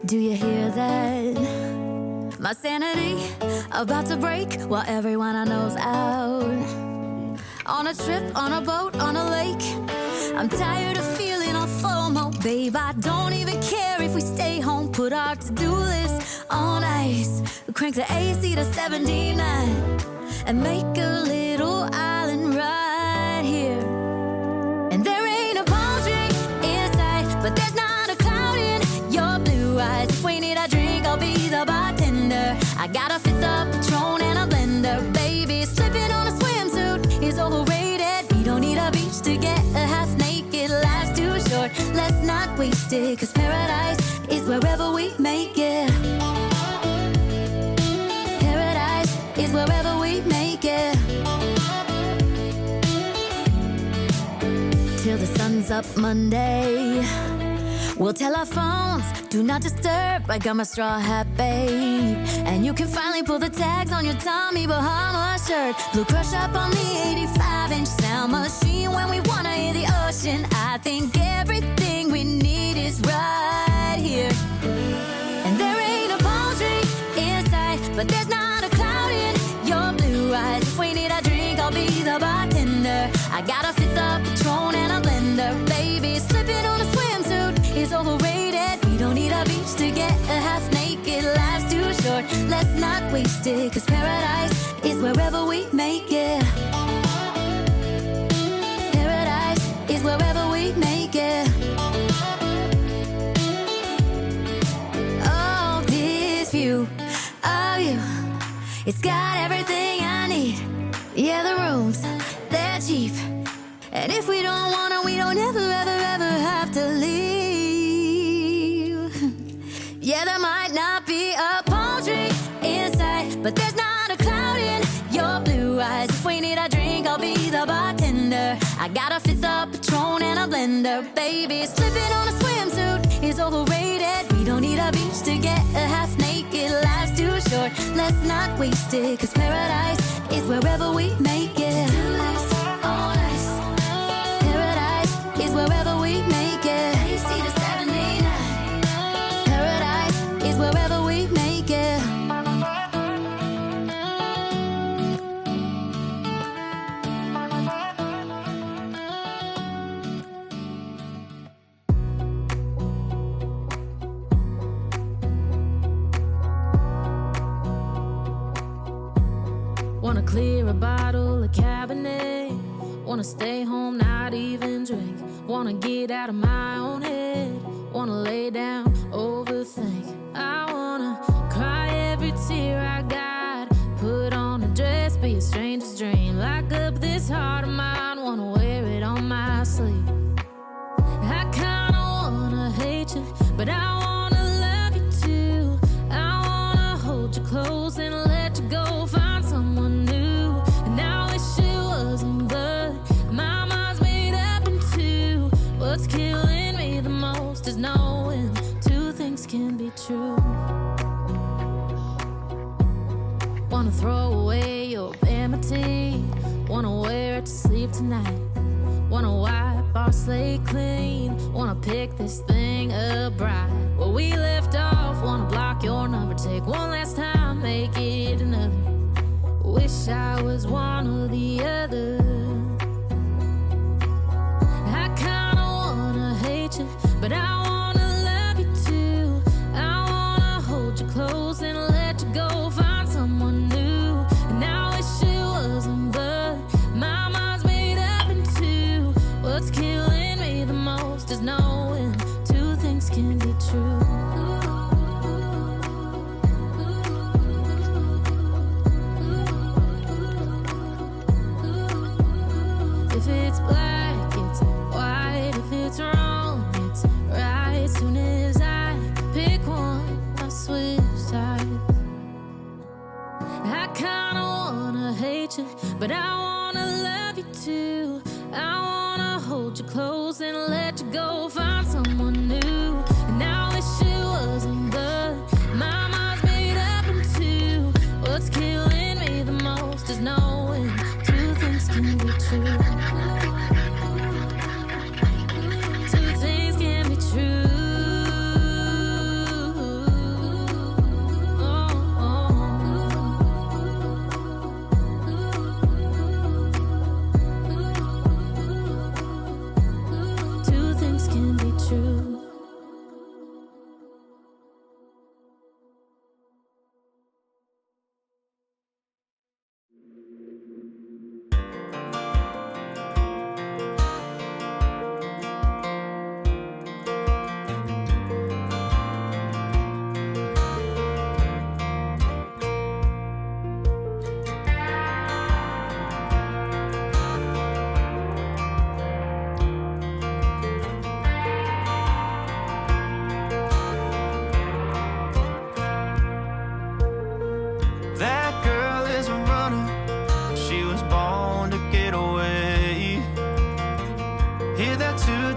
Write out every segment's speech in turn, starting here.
Do you hear that? My sanity about to break while everyone I know's out. On a trip, on a boat, on a lake. I'm tired of feeling all FOMO. Babe, I don't even care if we stay home. Put our to-do list on ice. Crank the AC to 79 and make a little island right here. And there ain't a palm tree in sight, but there's not a cloud in your blue eyes. If we need a drink, I'll be the bartender. I got a fifth of Patron and a blender. Baby, slipping on a swimsuit is overrated. We don't need a beach to get a half naked. Life's too short, let's not waste it. Cause paradise is wherever we make it. Paradise is wherever we make it. Till the sun's up Monday, we'll tell our phones, do not disturb. I got my straw hat, babe. And you can finally pull the tags on your Tommy Bahama shirt. Blue crush up on the 85-inch sound machine. When we wanna hear the ocean, I think everything we need is right here. And there ain't a palm tree in sight, but there's not a cloud in your blue eyes. If we need a drink, I'll be the bartender. I got a fifth of Patron and a blender. Baby, slipping on a swimsuit is overrated. We don't need a beach to get a half naked. Life's too short, let's not waste it. Cause paradise is wherever we make it. Paradise is wherever we make it. Oh, this view of you, it's got everything I need. Yeah, the rooms, they're cheap. And if we don't wanna, we don't ever, ever, ever have to leave. Yeah, there might not be a palm tree in sight, but there's not a cloud in your blue eyes. If we need a drink, I'll be the bartender. I got a fifth of Patron and a blender. Baby, slipping on a swimsuit is overrated. We don't need a beach to get a half naked. Life's too short, let's not waste it. Cause paradise is wherever we make it. Paradise is wherever we make it. AC to 79. Paradise is wherever we make it. Wanna clear a bottle of Cabernet. Wanna stay home, not even drink. Wanna get out of my own head. Wanna lay down, overthink. I wanna cry every tear I got. Put on a dress, be a stranger's dream. Lock up this heart of mine, wanna wear it on my sleeve. I kinda wanna hate you, but I wanna love you too. I wanna hold you close and let you go. Find someone new, and I wish it wasn't, but my mind's made up in two. What's killing me the most is knowing two things can be true. Wanna throw away your vanity. Wanna wear it to sleep tonight. Wanna wipe our slate clean. Wanna pick this thing up right where we left off. Wanna block your number, take one last time, make it another. Wish I was one or the other. I kinda wanna hate you, but I wanna love you too. I wanna hold you close and let you go. Find someone new, and I wish it wasn't, but my mind's made up in two. What's killing me the most is knowing two things can be true.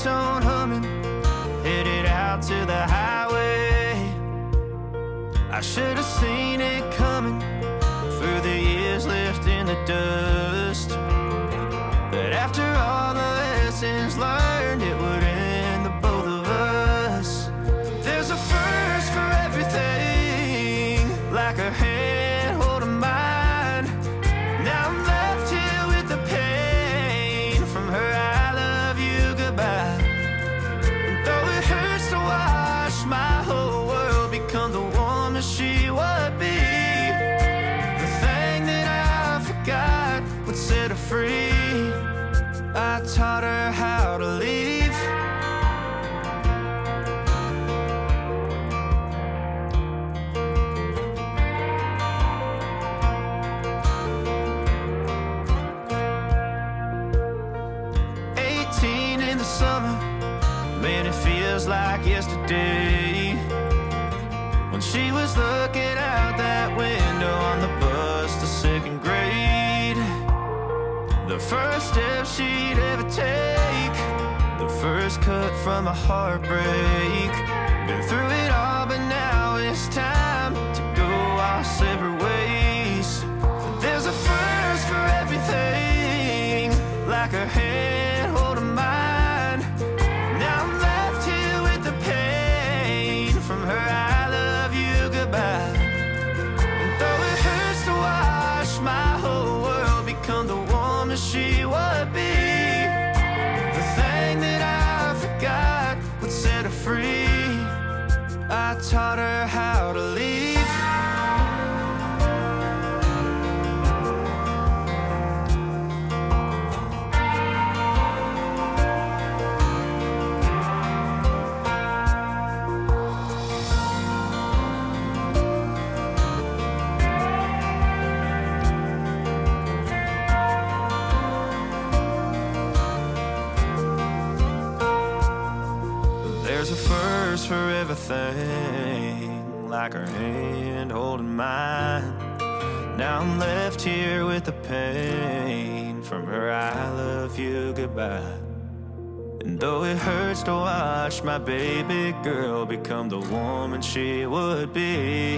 ringtone humming, headed out to the highway. I should have seen it coming through the years left in the dust, that after all the lessons learned, it would end the both of us. There's a first for everything, like her hand holding mine. Now I'm left here with the pain from her I love you goodbye. And though it hurts to watch my whole world become the woman she would be, the thing that I forgot would set her free. I taught her how to leave. 18 in the summer, man, it feels like yesterday, when she was looking out that window on the bus to second grade. The first step she'd ever take, the first cut from a heartbreak. Been through it all, but now it's time to go our separate ways. There's a first for everything, like her hand holding mine. Now I'm left here with the pain from her I love you goodbye. And though it hurts to watch my whole world become the woman she would be, the thing that I forgot would set her free. I taught her how to leave. There's a first for everything, like her hand holding mine. Now I'm left here with the pain from her I love you goodbye. And though it hurts to watch my baby girl become the woman she would be,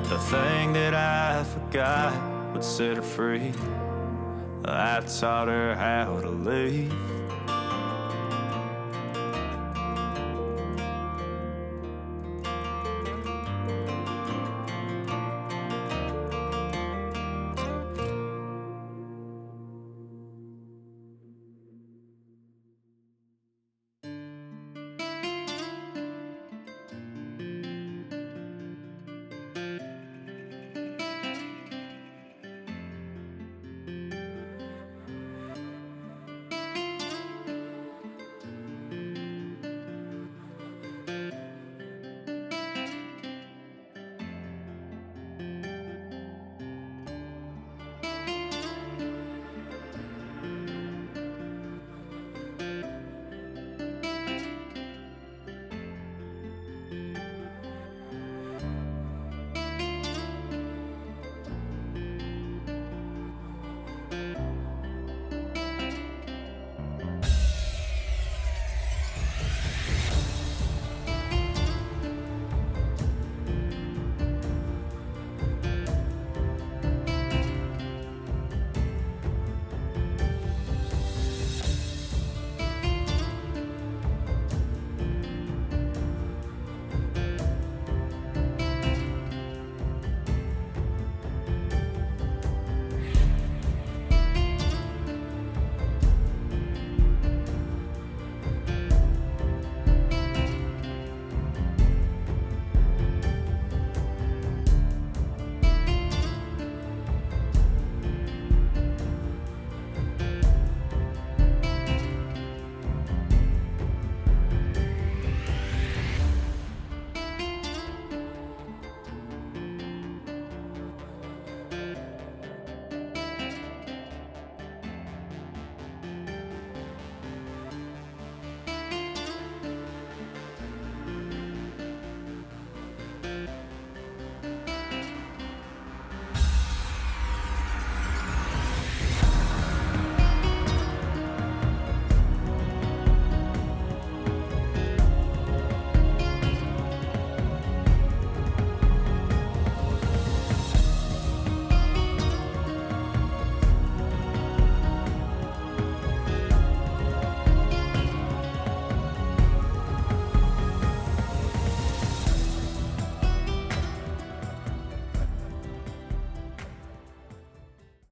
the thing that I forgot would set her free. I taught her how to leave.